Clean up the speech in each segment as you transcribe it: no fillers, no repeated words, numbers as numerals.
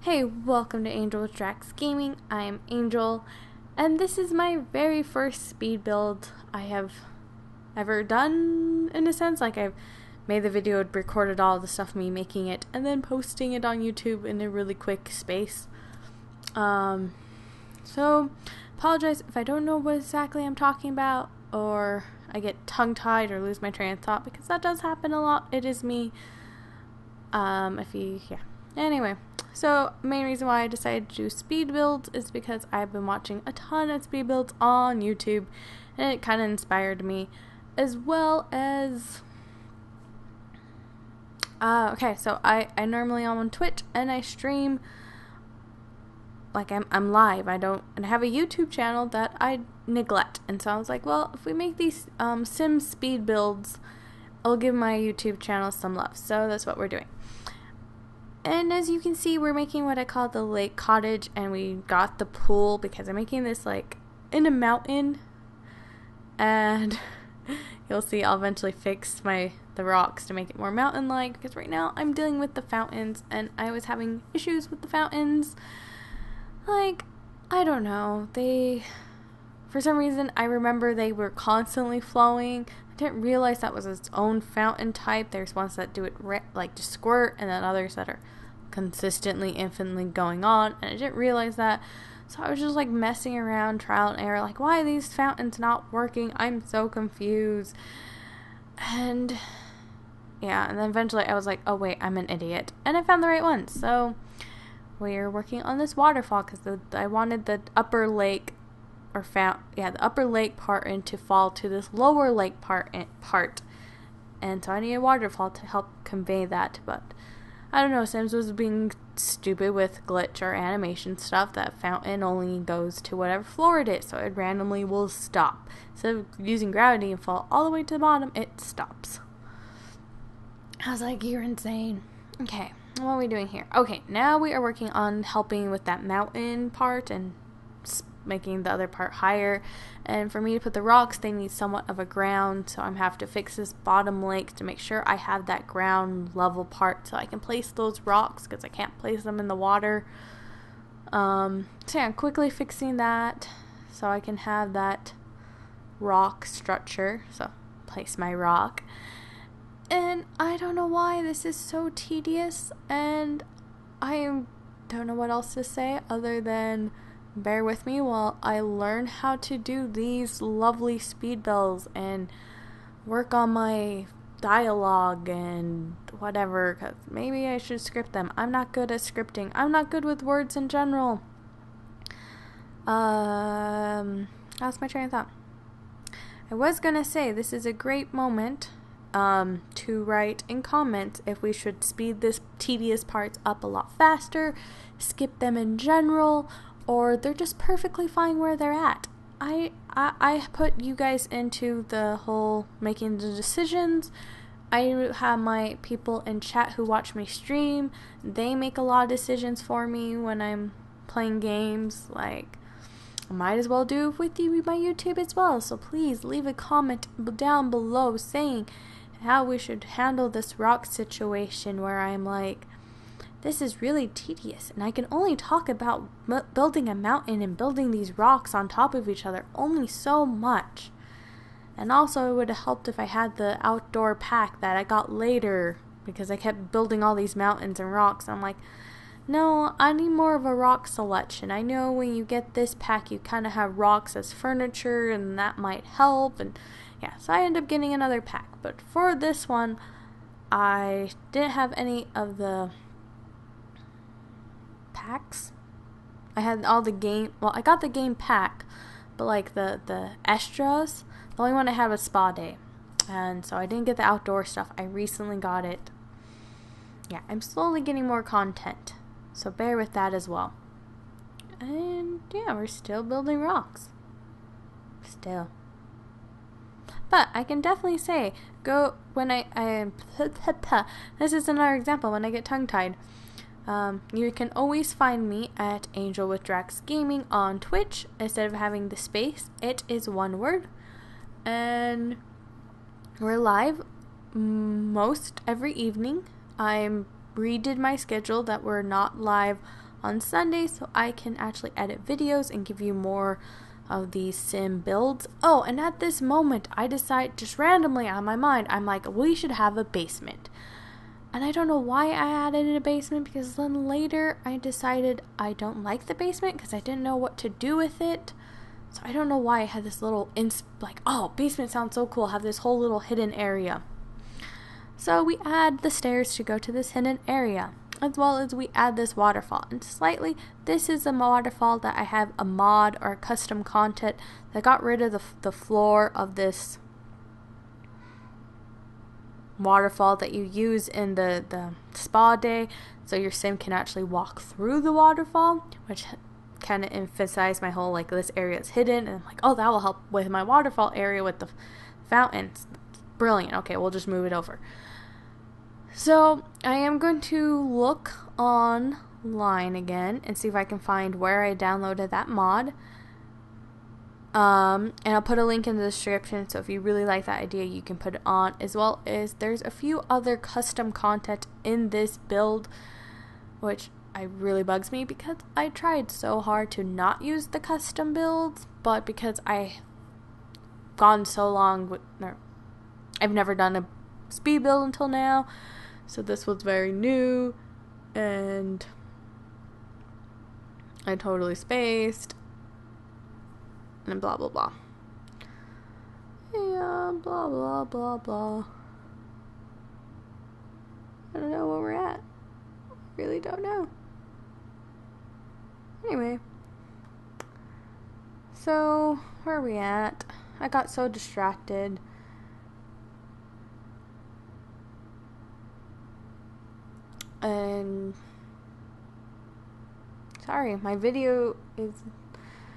Hey, welcome to Angel with Drax Gaming. I am Angel, and this is my very first speed build I have ever done, in a sense. Like, I've made the video, recorded all the stuff, me making it, and then posting it on YouTube in a really quick space. So, apologize if I don't know what exactly I'm talking about, or I get tongue-tied or lose my train of thought, because that does happen a lot. It is me. Anyway, so main reason why I decided to do speed builds is because I've been watching a ton of speed builds on YouTube, and it kind of inspired me, as well as so I normally am on Twitch and I stream, like I'm live. I have a YouTube channel that I neglect, and so I was like, well, if we make these sim speed builds, I'll give my YouTube channel some love. So that's what we're doing. And as you can see, we're making what I call the lake cottage, and we got the pool because I'm making this like in a mountain, and you'll see I'll eventually fix the rocks to make it more mountain-like, because right now I'm dealing with the fountains, and I was having issues with the fountains. Like, I don't know, for some reason I remember they were constantly flowing. I didn't realize that was its own fountain type. There's ones that do it like just squirt, and then others that are consistently, infinitely going on, and I didn't realize that. So I was just like messing around, trial and error, like, why are these fountains not working? I'm so confused. And yeah, and then eventually I was like, oh wait, I'm an idiot, and I found the right one. So we're working on this waterfall because I wanted the upper lake the upper lake part to fall to this lower lake part, and so I need a waterfall to help convey that. But I don't know, Sims was being stupid with glitch or animation stuff. That fountain only goes to whatever floor it is, so it randomly will stop. Instead of using gravity and fall all the way to the bottom, it stops. I was like, you're insane. Okay, what are we doing here? Okay, now we are working on helping with that mountain part and making the other part higher. And for me to put the rocks, they need somewhat of a ground, so I'm have to fix this bottom lake to make sure I have that ground level part so I can place those rocks, because I can't place them in the water. So yeah, I'm quickly fixing that so I can have that rock structure. So place my rock. And I don't know why this is so tedious, and I don't know what else to say other than bear with me while I learn how to do these lovely speed builds and work on my dialogue and whatever, because maybe I should script them. I'm not good at scripting. I'm not good with words in general. That's my train of thought. I was gonna say this is a great moment to write in comments if we should speed this tedious parts up a lot faster, skip them in general, or they're just perfectly fine where they're at. I put you guys into the whole making the decisions. I have my people in chat who watch me stream. They make a lot of decisions for me when I'm playing games. Like, I might as well do it with you with my YouTube as well. So please leave a comment down below saying how we should handle this rock situation where I'm like, this is really tedious, and I can only talk about building a mountain and building these rocks on top of each other only so much. And also, it would have helped if I had the outdoor pack that I got later, because I kept building all these mountains and rocks. I'm like, no, I need more of a rock selection. I know when you get this pack, you kind of have rocks as furniture, and that might help. And yeah, so I ended up getting another pack. But for this one, I didn't have any of the packs. I had all the game, well, I got the game pack, but like the extras, the only one I had was Spa Day, and so I didn't get the outdoor stuff. I recently got it. Yeah, I'm slowly getting more content, so bear with that as well. And yeah, we're still building rocks. Still. But I can definitely say, this is another example when I get tongue-tied. You can always find me at Angel with Drax Gaming on Twitch. Instead of having the space, it is one word. And we're live most every evening. I redid my schedule that we're not live on Sunday so I can actually edit videos and give you more of these sim builds. Oh, and at this moment, I decide just randomly on my mind, I'm like, we should have a basement. And I don't know why I added a basement, because then later I decided I don't like the basement because I didn't know what to do with it. So I don't know why I had this little oh, basement sounds so cool, have this whole little hidden area. So we add the stairs to go to this hidden area, as well as we add this waterfall. And slightly, this is a waterfall that I have a mod or a custom content that got rid of the floor of this waterfall that you use in the spa day, so your sim can actually walk through the waterfall, which kind of emphasized my whole, like, this area is hidden, and I'm like, oh, that will help with my waterfall area with the fountains. Brilliant. Okay, we'll just move it over. So I am going to look online again and see if I can find where I downloaded that mod. And I'll put a link in the description, so if you really like that idea, you can put it on, as well as there's a few other custom content in this build, which really bugs me, because I tried so hard to not use the custom builds, but because I've gone so long I've never done a speed build until now, so this was very new, and I totally spaced. And blah blah blah. Yeah, blah blah blah blah. I don't know where we're at. Really don't know. Anyway. So, where are we at? I got so distracted. And sorry, my video is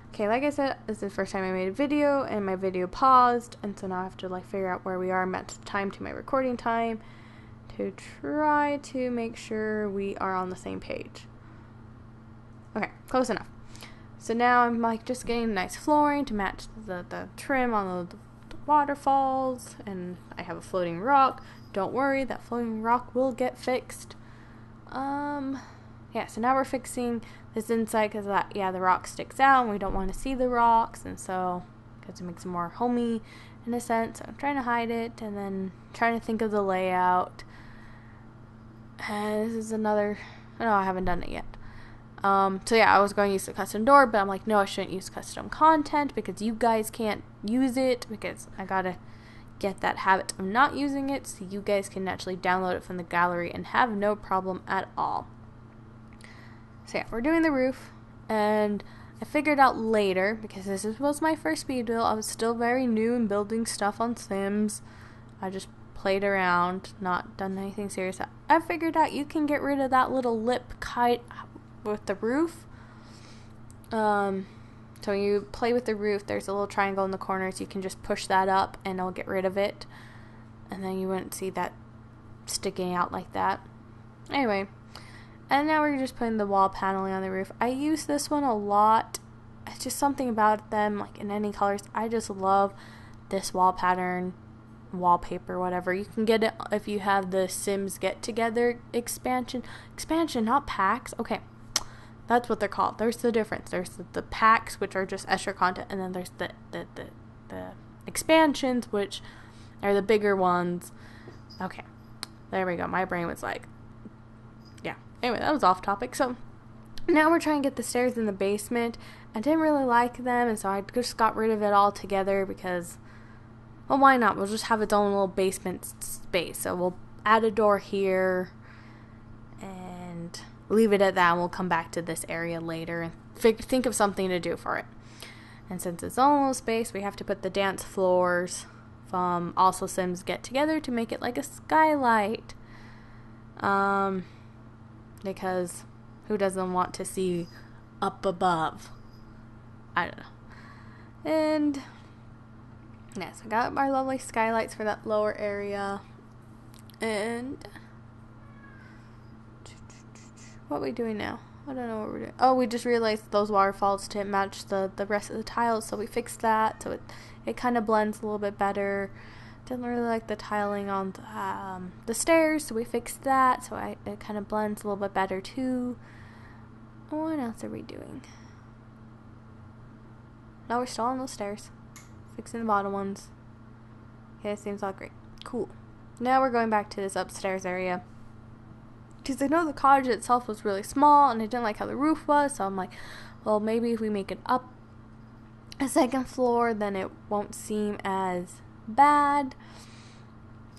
okay. Like I said, this is the first time I made a video, and my video paused, and so now I have to, like, figure out where we are, match the time to my recording time, to try to make sure we are on the same page. Okay, close enough. So now I'm, like, just getting nice flooring to match the trim on the waterfalls, and I have a floating rock. Don't worry, that floating rock will get fixed. Yeah, so now we're fixing this inside, because the rock sticks out and we don't want to see the rocks, and so because it makes it more homey in a sense, so I'm trying to hide it and then trying to think of the layout. And this is another, no, I haven't done it yet. So yeah, I was going to use the custom door, but I'm like, no, I shouldn't use custom content because you guys can't use it, because I gotta get that habit of not using it so you guys can actually download it from the gallery and have no problem at all. So yeah, we're doing the roof, and I figured out later, because this was my first speed build, I was still very new in building stuff on Sims. I just played around, not done anything serious. I figured out you can get rid of that little lip kite with the roof. So when you play with the roof, there's a little triangle in the corners. You can just push that up and it'll get rid of it, and then you wouldn't see that sticking out like that. Anyway, and now we're just putting the wall paneling on the roof. I use this one a lot. It's just something about them, like in any colors. I just love this wall pattern, wallpaper, whatever. You can get it if you have the Sims Get Together expansion, not packs. Okay, that's what they're called. There's the difference. There's the packs, which are just extra content, and then there's the expansions, which are the bigger ones. Okay, there we go. My brain was like, yeah. Anyway, that was off topic. So now we're trying to get the stairs in the basement. I didn't really like them, and so I just got rid of it all together because, well, why not? We'll just have its own little basement space. So we'll add a door here and leave it at that, and we'll come back to this area later and think of something to do for it. And since it's own little space, we have to put the dance floors from Also Sims Get Together to make it like a skylight. Because who doesn't want to see up above? I don't know. And yes, I got my lovely skylights for that lower area. And what are we doing now? I don't know what we're doing. Oh, we just realized those waterfalls didn't match the rest of the tiles, so we fixed that, so it kind of blends a little bit better. Didn't really like the tiling on the stairs, so we fixed that, so it kind of blends a little bit better too. What else are we doing? No, we're still on those stairs. Fixing the bottom ones. Okay, it seems all great. Cool. Now we're going back to this upstairs area. Because I know the cottage itself was really small and I didn't like how the roof was. So I'm like, well, maybe if we make it up a second floor, then it won't seem as bad.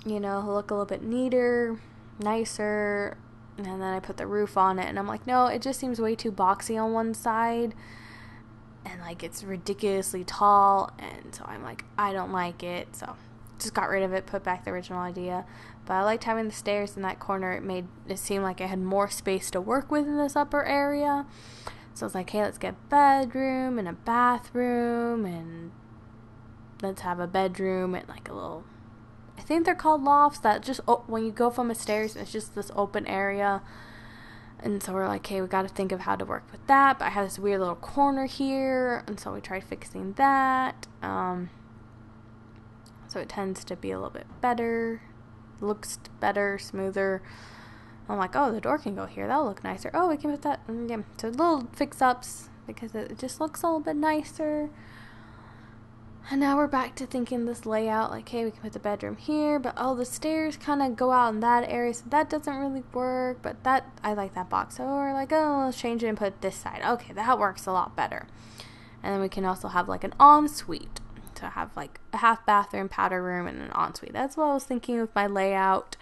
You know, look a little bit neater, nicer. And then I put the roof on it. And I'm like, no, it just seems way too boxy on one side. And like it's ridiculously tall. And so I'm like, I don't like it. So just got rid of it, put back the original idea. But I liked having the stairs in that corner. It made it seem like I had more space to work with in this upper area. So I was like, hey, let's get a bedroom and a bathroom, and let's have a bedroom and like a little, I think they're called lofts, that just, when you go from the stairs, it's just this open area. And so we're like, hey, we got to think of how to work with that. But I have this weird little corner here, and so we tried fixing that. So it tends to be a little bit better, looks better, smoother. I'm like, oh, the door can go here. That'll look nicer. Oh, we can put that. Yeah. So little fix-ups because it just looks a little bit nicer. And now we're back to thinking this layout. Like, hey, we can put the bedroom here. But, oh, the stairs kind of go out in that area. So that doesn't really work. But that, I like that box. So we're like, oh, let's change it and put it this side. Okay, that works a lot better. And then we can also have like an ensuite. To have like a half bathroom, powder room, and an ensuite. That's what I was thinking with my layout.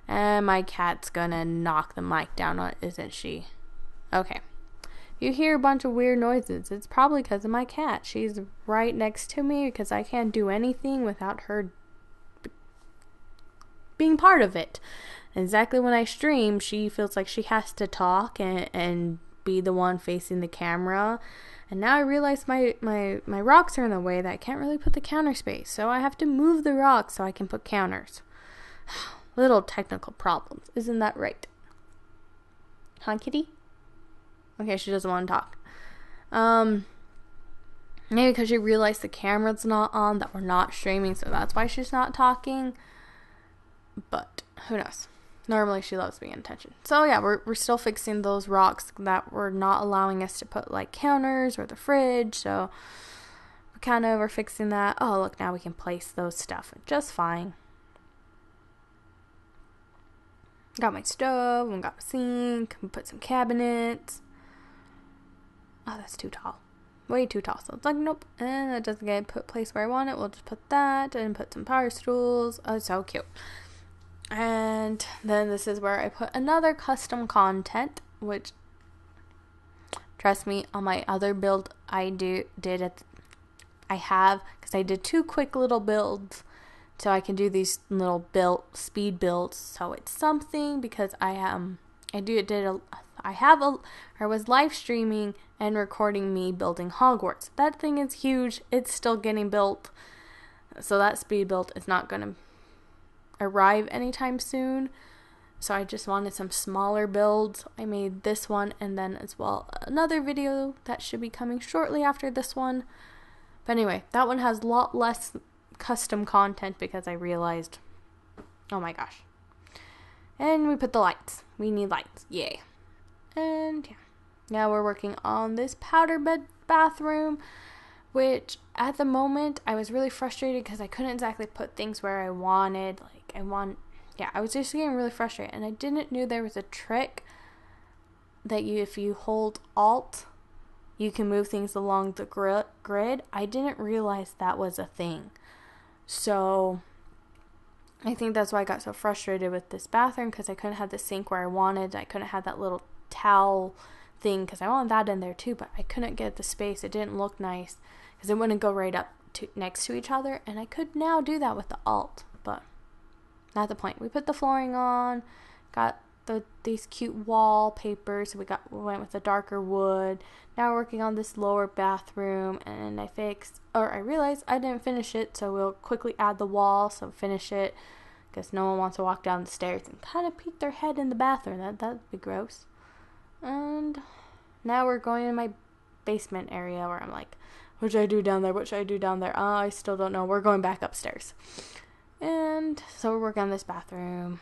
And my cat's gonna knock the mic down on it, isn't she? Okay. You hear a bunch of weird noises. It's probably because of my cat. She's right next to me because I can't do anything without her being part of it. Exactly when I stream, she feels like she has to talk and be the one facing the camera. And now I realize my rocks are in the way that I can't really put the counter space. So I have to move the rocks so I can put counters. Little technical problems. Isn't that right? Huh, kitty? Okay, she doesn't want to talk. Maybe because she realized the camera's not on, that we're not streaming, so that's why she's not talking. But who knows? Normally she loves being attention. So yeah, we're still fixing those rocks that were not allowing us to put like counters or the fridge. So we kind of are fixing that. Oh, look, now we can place those stuff just fine. Got my stove and got my sink. Put some cabinets. Oh, that's too tall. Way too tall. So it's like, nope. And it doesn't get put place where I want it. We'll just put that and put some power stools. Oh, it's so cute. And then this is where I put another custom content, which, trust me, on my other build I did it. I have, because I did 2 quick little builds, so I can do these little speed builds. So it's something because I was live streaming and recording me building Hogwarts. That thing is huge. It's still getting built, so that speed build is not gonna arrive anytime soon. So I just wanted some smaller builds. I made this one and then as well another video that should be coming shortly after this one. But anyway, that one has a lot less custom content because I realized, oh my gosh. And we put the lights. We need lights. Yay. And yeah. Now we're working on this powder bed bathroom, which at the moment I was really frustrated because I couldn't exactly put things where I wanted. I was just getting really frustrated, and I didn't know there was a trick that if you hold Alt, you can move things along the grid. I didn't realize that was a thing. So I think that's why I got so frustrated with this bathroom, because I couldn't have the sink where I wanted. I couldn't have that little towel thing because I wanted that in there too, but I couldn't get the space. It didn't look nice because it wouldn't go right up next to each other, and I could now do that with the Alt, but not the point. We put the flooring on, got these cute wallpapers. We went with the darker wood. Now we're working on this lower bathroom, and I realized I didn't finish it, so we'll quickly add the wall, so finish it, because no one wants to walk down the stairs and kind of peek their head in the bathroom. That'd be gross. And now we're going in my basement area where I'm like, what should I do down there? What should I do down there? I still don't know. We're going back upstairs. And so we're working on this bathroom.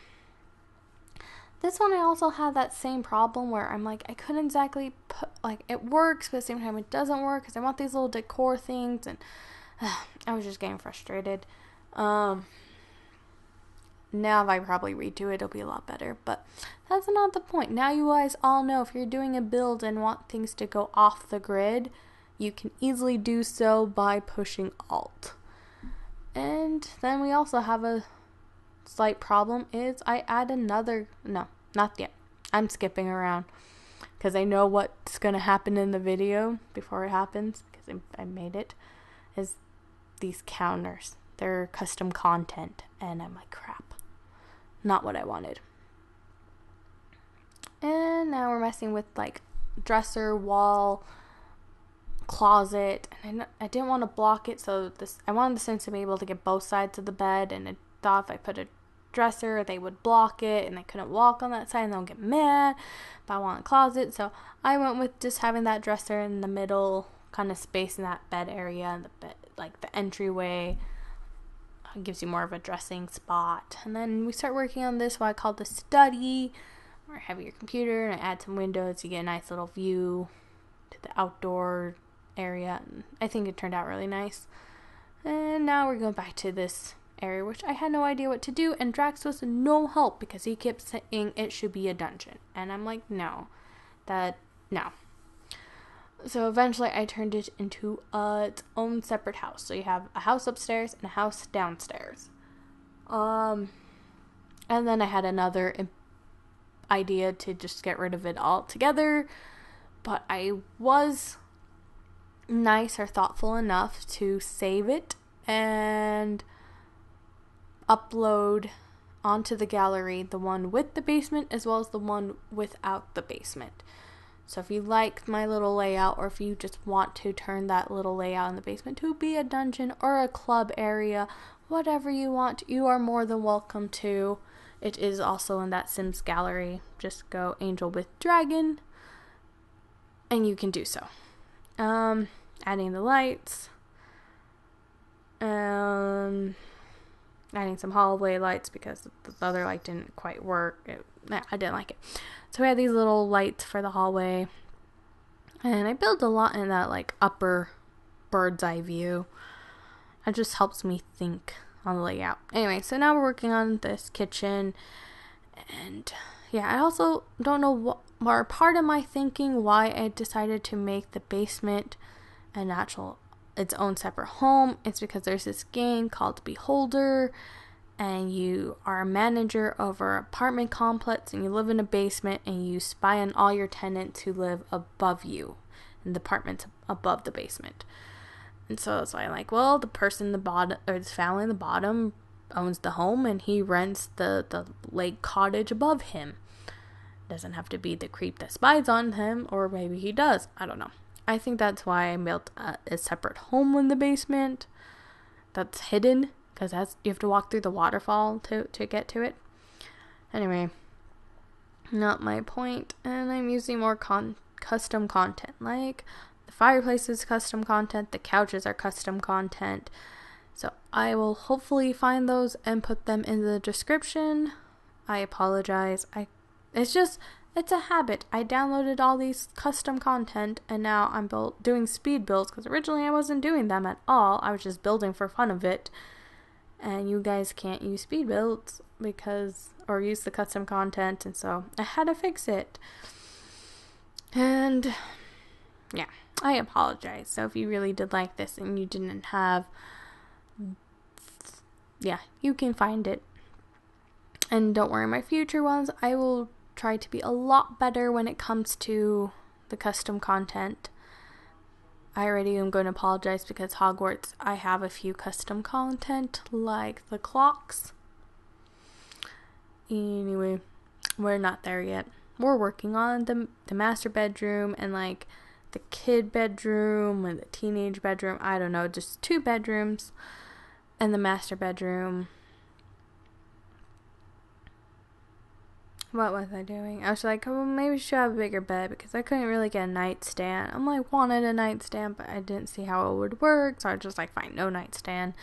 this one I also had that same problem where I'm like, I couldn't exactly put, like, it works, but at the same time it doesn't work because I want these little decor things, and I was just getting frustrated. Now if I probably redo it, it'll be a lot better, but that's not the point. Now you guys all know if you're doing a build and want things to go off the grid, you can easily do so by pushing Alt. And then we also have a slight problem is I add another, no, not yet. I'm skipping around because I know what's going to happen in the video before it happens, because I made it, is these counters. They're custom content, and I'm like, crap. Not what I wanted. And now we're messing with like dresser, wall, closet, and I didn't want to block it, so I wanted the Sims to be able to get both sides of the bed, and I thought if I put a dresser they would block it and I couldn't walk on that side and they'll get mad, but I want a closet, so I went with just having that dresser in the middle kind of space in that bed area, and the bed, like the entryway, gives you more of a dressing spot. And then we start working on this, what I call the study, where I have your computer and I add some windows, you get a nice little view to the outdoor area, and I think it turned out really nice. And now we're going back to this area, which I had no idea what to do, and Drax was no help because he kept saying it should be a dungeon, and I'm like, no. So eventually I turned it into its own separate house. So you have a house upstairs and a house downstairs. And then I had another idea to just get rid of it all together, but I was nice or thoughtful enough to save it and upload onto the gallery the one with the basement as well as the one without the basement. So if you like my little layout, or if you just want to turn that little layout in the basement to be a dungeon or a club area, whatever you want, you are more than welcome to. It is also in that Sims gallery. Just go Angel with Dragon and you can do so. Adding the lights, adding some hallway lights because the other light didn't quite work. I didn't like it. So we had these little lights for the hallway, and I built a lot in that like upper bird's eye view. It just helps me think on the layout. Anyway, so now we're working on this kitchen, and yeah, I also don't know what, or part of my thinking why I decided to make the basement its own separate home. It's because there's this game called Beholder, and you are a manager over an apartment complex, and you live in a basement, and you spy on all your tenants who live above you in the apartments above the basement. And so that's why I'm like, well, the person in the bottom, or this family in the bottom, owns the home, and he rents the lake cottage above him. Doesn't have to be the creep that spies on him, or maybe he does. I don't know. I think that's why I built a separate home in the basement that's hidden, because you have to walk through the waterfall to get to it. Anyway, not my point. And I'm using more custom content. Like, the fireplace is custom content, the couches are custom content. So I will hopefully find those and put them in the description. I apologize. It's a habit. I downloaded all these custom content, and now I'm doing speed builds, because originally I wasn't doing them at all. I was just building for fun of it. And you guys can't use speed builds or use the custom content, and so I had to fix it. And yeah, I apologize. So if you really did like this and you didn't have, yeah, you can find it. And don't worry, my future ones, I will try to be a lot better when it comes to the custom content. I already am going to apologize because Hogwarts, I have a few custom content, like the clocks. Anyway, we're not there yet. We're working on the master bedroom and like the kid bedroom and the teenage bedroom. I don't know, just 2 bedrooms and the master bedroom. What was I doing? I was like, oh, maybe we should have a bigger bed because I couldn't really get a nightstand. Wanted a nightstand, but I didn't see how it would work. So I was just like, fine, no nightstand.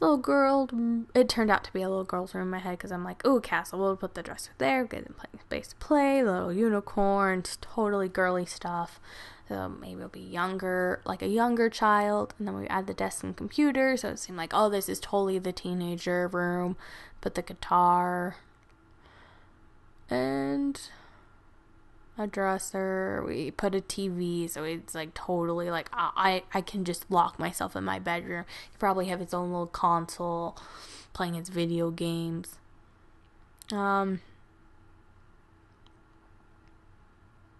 little girl. It turned out to be a little girl's room in my head because I'm like, ooh, castle. We'll put the dresser there. Get them playing space to play. Little unicorns. Totally girly stuff. So maybe it'll be younger, like a younger child. And then we add the desk and computer. So it seemed like, oh, this is totally the teenager room. Put the guitar. And a dresser. We put a TV, so it's like totally like I can just lock myself in my bedroom. He probably have his own little console, playing his video games. Yeah,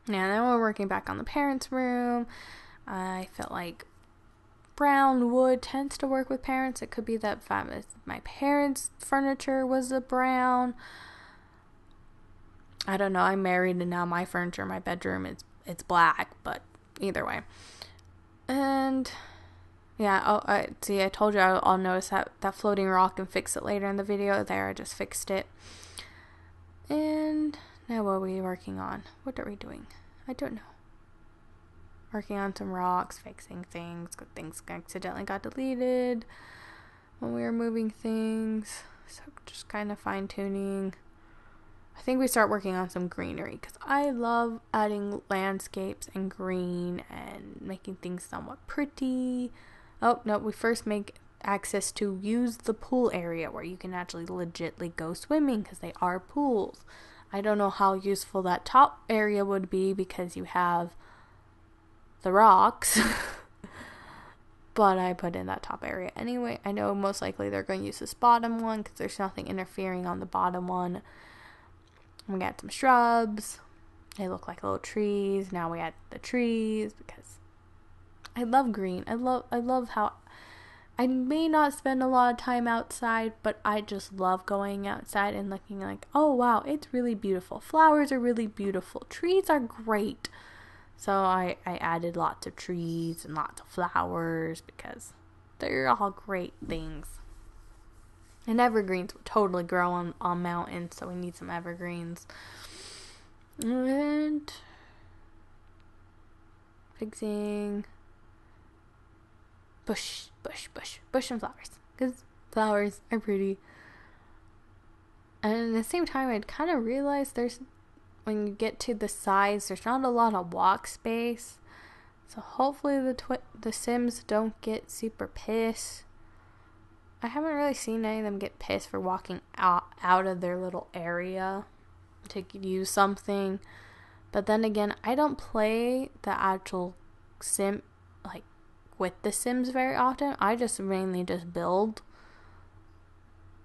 then we're working back on the parents' room. I felt like brown wood tends to work with parents. It could be that my parents' furniture was a brown. I don't know. I'm married and now my furniture in my bedroom it's black, but either way. And yeah, I told you I'll notice that floating rock and fix it later in the video. There, I just fixed it. And now what are we working on? What are we doing? I don't know. Working on some rocks, fixing things. Things accidentally got deleted when we were moving things. So just kind of fine tuning. I think we start working on some greenery because I love adding landscapes and green and making things somewhat pretty. Oh, no, we first make access to use the pool area where you can actually legitly go swimming because they are pools. I don't know how useful that top area would be because you have the rocks. But I put in that top area anyway. I know most likely they're going to use this bottom one because there's nothing interfering on the bottom one. We got some shrubs. They look like little trees. Now we add the trees because I love green. I love how I may not spend a lot of time outside, but I just love going outside and looking like, oh wow, it's really beautiful. Flowers are really beautiful. Trees are great. So I added lots of trees and lots of flowers because they're all great things. And evergreens would totally grow on mountains, so we need some evergreens. And fixing bush and flowers. Because flowers are pretty. And at the same time, I'd kind of realized when you get to the sides, there's not a lot of walk space. So hopefully the Sims don't get super pissed. I haven't really seen any of them get pissed for walking out of their little area to use something. But then again, I don't play the actual Sim, like, with the Sims very often. I just mainly just build.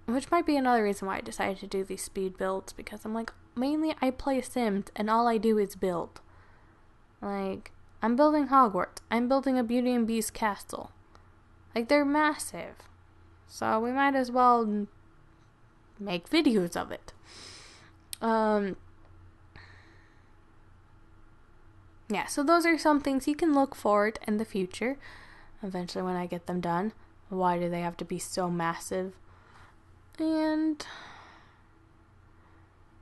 Which might be another reason why I decided to do these speed builds. Because I'm like, mainly I play Sims and all I do is build. Like, I'm building Hogwarts. I'm building a Beauty and Beast castle. Like, they're massive. So we might as well make videos of it. Yeah, so those are some things you can look forward in the future. Eventually when I get them done. Why do they have to be so massive? And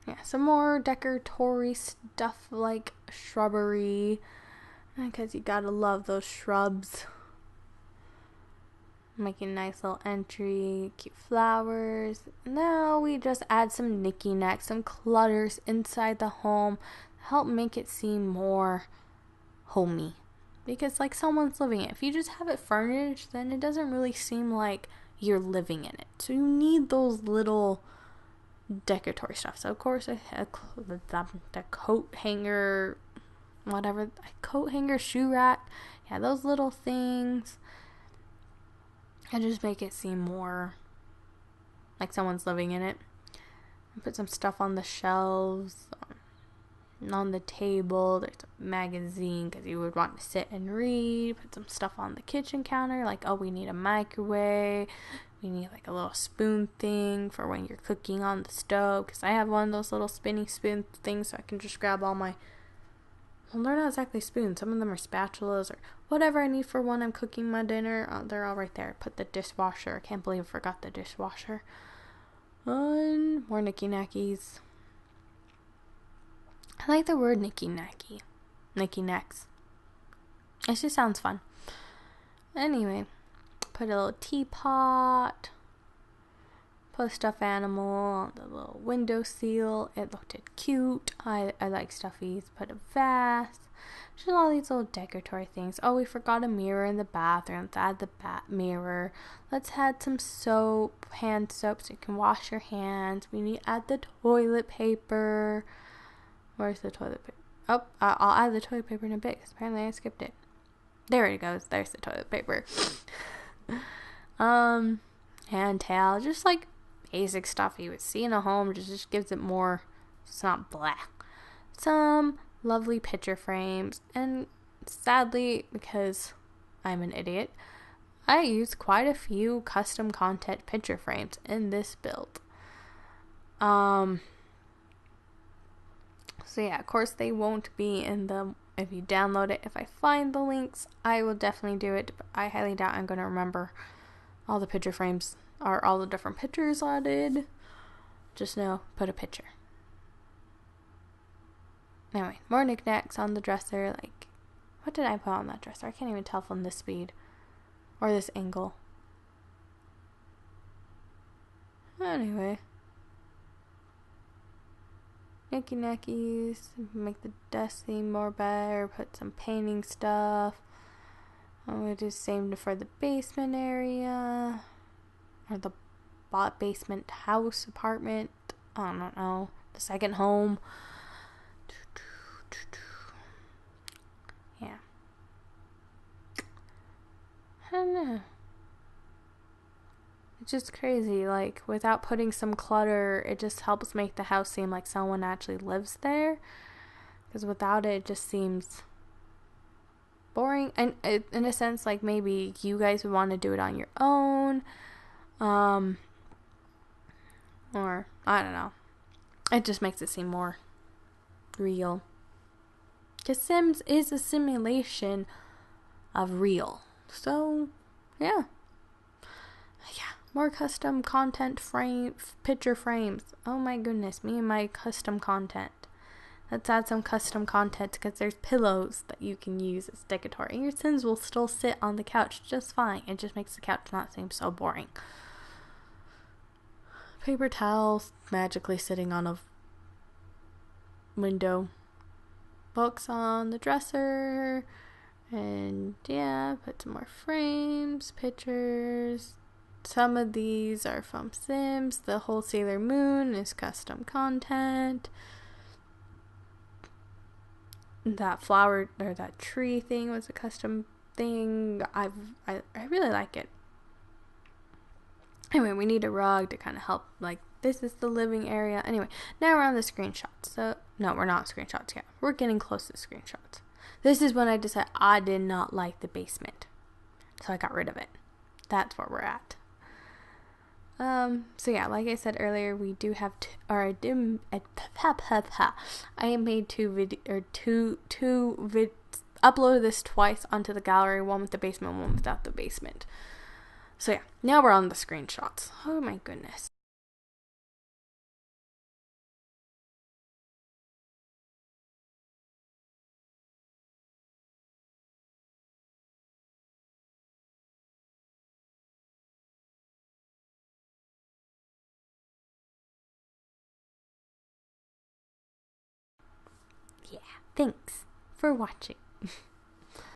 yeah, some more decoratory stuff like shrubbery. Because you gotta love those shrubs. Making a nice little entry, cute flowers. Now we just add some knicky-knacks, some clutters inside the home. Help make it seem more homey. Because like someone's living in it. If you just have it furnished, then it doesn't really seem like you're living in it. So you need those little decoratory stuff. So of course I had the coat hanger, whatever, coat hanger, shoe rack. Yeah, those little things. And just make it seem more like someone's living in it. And put some stuff on the shelves, on the table. There's a magazine because you would want to sit and read. Put some stuff on the kitchen counter, like, oh, we need a microwave. We need like a little spoon thing for when you're cooking on the stove. Because I have one of those little spinny spoon things, so I can just grab all my... Well, they're not exactly spoons. Some of them are spatulas or whatever I need for when I'm cooking my dinner. They're all right there. Put the dishwasher. I can't believe I forgot the dishwasher. And more knicky-knackies. I like the word knicky-knacky. Knicky-knacks. It just sounds fun. Anyway, put a little teapot. Put a stuffed animal on the little windowsill. It looked cute. I like stuffies. Put a vase. Just all these little decoratory things. Oh, we forgot a mirror in the bathroom. Let's add the mirror. Let's add some soap, hand soap, so you can wash your hands. We need to add the toilet paper. Where's the toilet paper? Oh, I'll add the toilet paper in a bit, because apparently I skipped it. There it goes. There's the toilet paper. Hand towel. Just like basic stuff you would see in a home. Just gives it more. It's not blah. Some lovely picture frames, and sadly, because I'm an idiot, I used quite a few custom content picture frames in this build. So yeah, of course they won't be in the, if you download it. If I find the links, I will definitely do it, but I highly doubt I'm going to remember all the picture frames or all the different pictures I did. Just know, put a picture. Anyway, more knickknacks on the dresser. Like, what did I put on that dresser? I can't even tell from this speed or this angle. Anyway, knickies, make the desk seem more better. Put some painting stuff. I'm gonna do the same for the basement area, or the basement house apartment. I don't know, the second home. Yeah. I don't know. It's just crazy. Like, without putting some clutter, it just helps make the house seem like someone actually lives there. Because without it, it just seems boring. And in a sense, like, maybe you guys would want to do it on your own. Or, I don't know. It just makes it seem more real. Because Sims is a simulation of real. So, yeah. Yeah, more custom content picture frames. Oh my goodness, me and my custom content. Let's add some custom content, because there's pillows that you can use as decorator. And your Sims will still sit on the couch just fine. It just makes the couch not seem so boring. Paper towels magically sitting on a window. Books on the dresser. And yeah, put some more frames, pictures. Some of these are from Sims. The whole Sailor Moon is custom content. That flower or that tree thing was a custom thing. I really like it. Anyway, we need a rug to kind of help. Like, this is the living area. Anyway, now we're on the screenshots. So, no, we're not screenshots yet. We're getting close to screenshots. This is when I decided I did not like the basement. So I got rid of it. That's where we're at. So yeah, like I said earlier, we do have I made uploaded this twice onto the gallery, one with the basement, one without the basement. So yeah, now we're on the screenshots. Oh my goodness. Yeah, thanks for watching.